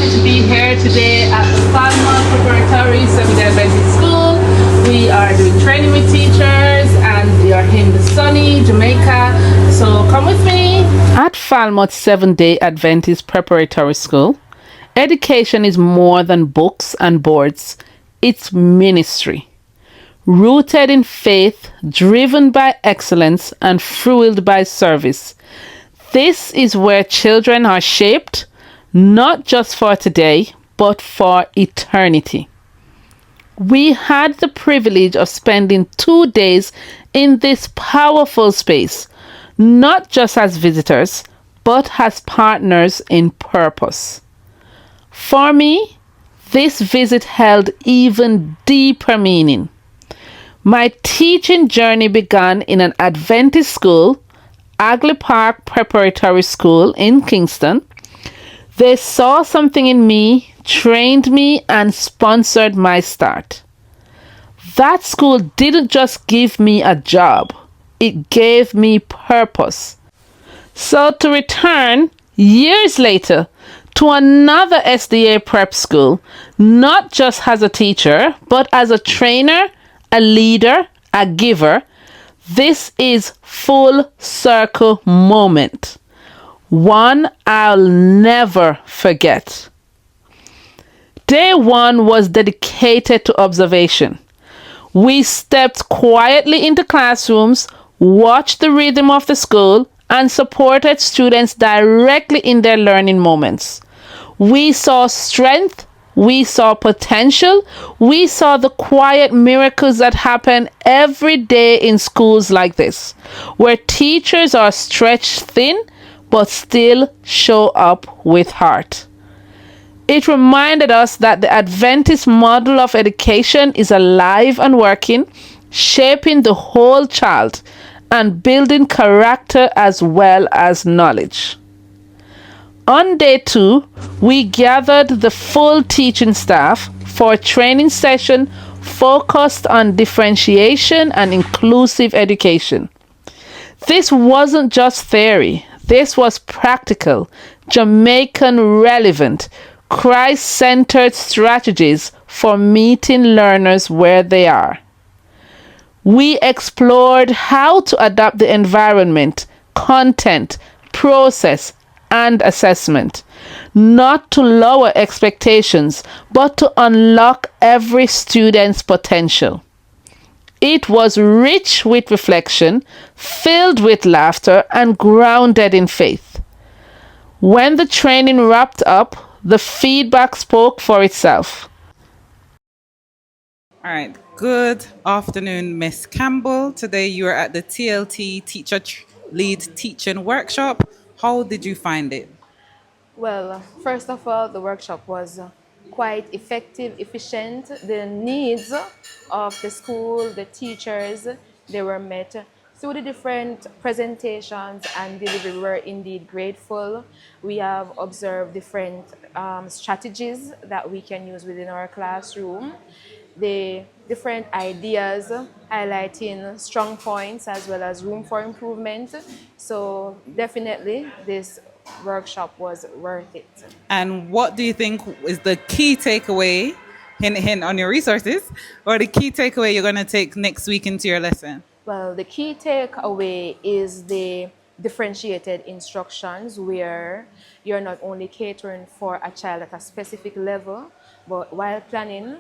privilege to be here today at the Falmouth Preparatory SDA Adventist School. We are doing training with teachers and we are in the sunny Jamaica. So come with me. At Falmouth SDA Adventist Preparatory School, education is more than books and boards. It's ministry. Rooted in faith, driven by excellence, and fueled by service. This is where children are shaped, not just for today, but for eternity. We had the privilege of spending 2 days in this powerful space, not just as visitors, but as partners in purpose. For me, this visit held even deeper meaning. My teaching journey began in an Adventist school, Hagley Park Preparatory School in Kingston. They saw something in me, trained me, and sponsored my start. That school didn't just give me a job, it gave me purpose. So to return years later to another SDA prep school, not just as a teacher, but as a trainer, a leader, a giver, this is full circle moment. One I'll never forget. Day one was dedicated to observation. We stepped quietly into classrooms, watched the rhythm of the school, and supported students directly in their learning moments. We saw strength, we saw potential, we saw the quiet miracles that happen every day in schools like this, where teachers are stretched thin but still show up with heart. It reminded us that the Adventist model of education is alive and working, shaping the whole child and building character as well as knowledge. On day 2, we gathered the full teaching staff for a training session focused on differentiation and inclusive education. This wasn't just theory, this was practical, Jamaican relevant, Christ-centered strategies for meeting learners where they are. We explored how to adapt the environment, content, process, and assessment, not to lower expectations, but to unlock every student's potential. It was rich with reflection, filled with laughter, and grounded in faith. When the training wrapped up, the feedback spoke for itself. All right. Good afternoon, Miss Campbell. Today you are at the TLT Teacher Lead Teaching Workshop. How did you find it? Well, first of all, the workshop was quite effective, efficient. The needs of the school, the teachers, they were met. Through the different presentations and delivery, we were indeed grateful. We have observed different strategies that we can use within our classroom. The different ideas highlighting strong points as well as room for improvement. So definitely this workshop was worth it. And what do you think is the key takeaway, hint on your resources, or the key takeaway you're going to take next week into your lesson? Well, the key takeaway is the differentiated instructions where you're not only catering for a child at a specific level, but while planning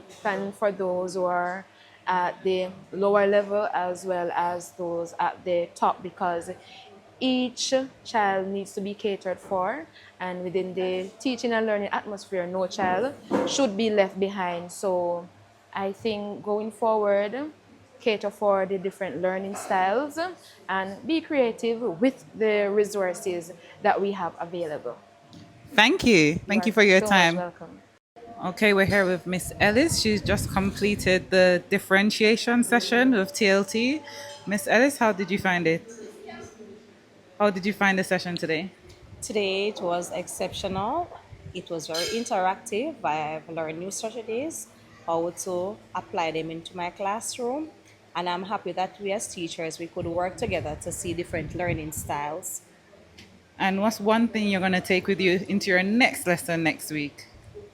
for those who are at the lower level as well as those at the top, because each child needs to be catered for, and within the teaching and learning atmosphere, no child should be left behind. So I think going forward, cater for the different learning styles and be creative with the resources that we have available. Thank you. Thank you for your time. Welcome. Okay, we're here with Miss Ellis. She's just completed the differentiation session with TLT. Miss Ellis, how did you find it? How did you find the session today? Today it was exceptional. It was very interactive. I've learned new strategies, how to apply them into my classroom. And I'm happy that we as teachers, we could work together to see different learning styles. And what's one thing you're going to take with you into your next lesson next week?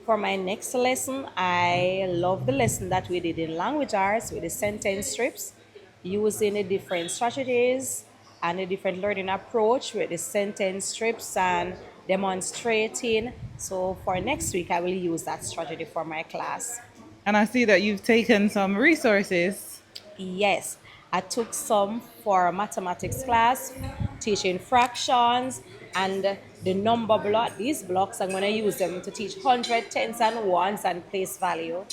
For my next lesson, I love the lesson that we did in language arts with the sentence strips, using the different strategies and a different learning approach with the sentence strips and demonstrating. So for next week, I will use that strategy for my class. And I see that you've taken some resources. Yes, I took some for mathematics class, teaching fractions and the number block. These blocks, I'm going to use them to teach hundred, tens, and ones and place value.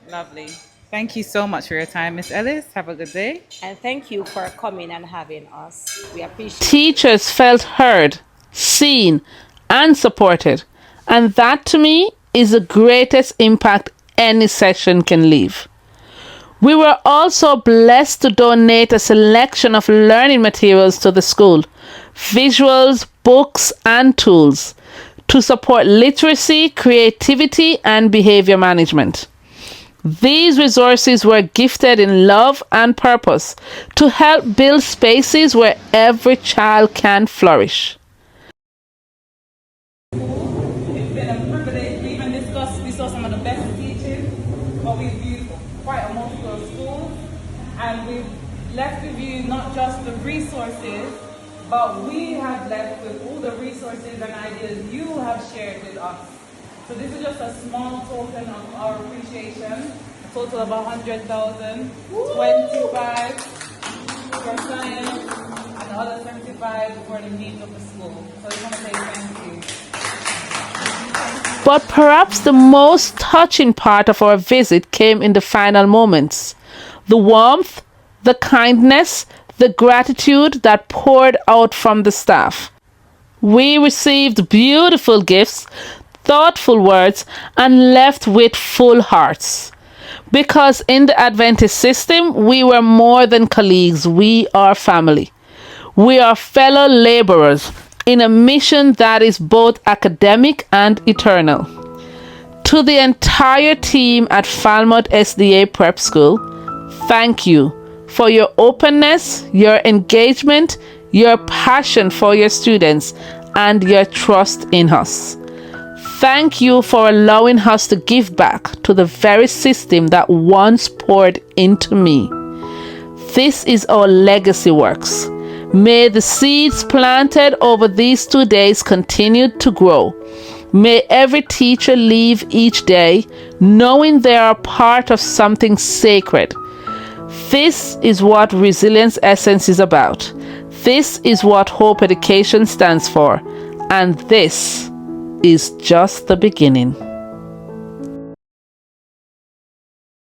Lovely. Thank you so much for your time, Miss Ellis. Have a good day. And thank you for coming and having us. We appreciate it. Teachers felt heard, seen, and supported. And that to me is the greatest impact any session can leave. We were also blessed to donate a selection of learning materials to the school, visuals, books, and tools to support literacy, creativity, and behavior management. These resources were gifted in love and purpose to help build spaces where every child can flourish. It's been a privilege. We even discussed, we saw some of the best teaching, but we've viewed quite a multiple of schools, and we've left with you not just the resources, but we have left with all the resources and ideas you have shared with us. So this is just a small token of our appreciation, a total of 100,000, 25 for science, and the other 75 for the needs of the school. So I want to say thank you. But perhaps the most touching part of our visit came in the final moments. The warmth, the kindness, the gratitude that poured out from the staff. We received beautiful gifts, thoughtful words, and left with full hearts. Because in the Adventist system, we were more than colleagues, we are family. We are fellow laborers in a mission that is both academic and eternal. To the entire team at Falmouth SDA Prep School, thank you for your openness, your engagement, your passion for your students, and your trust in us. Thank you for allowing us to give back to the very system that once poured into me. This is our legacy works. May the seeds planted over these 2 days continue to grow. May every teacher leave each day knowing they are part of something sacred. This is what Resilience Essence is about. This is what Hope Education stands for. And this is just the beginning.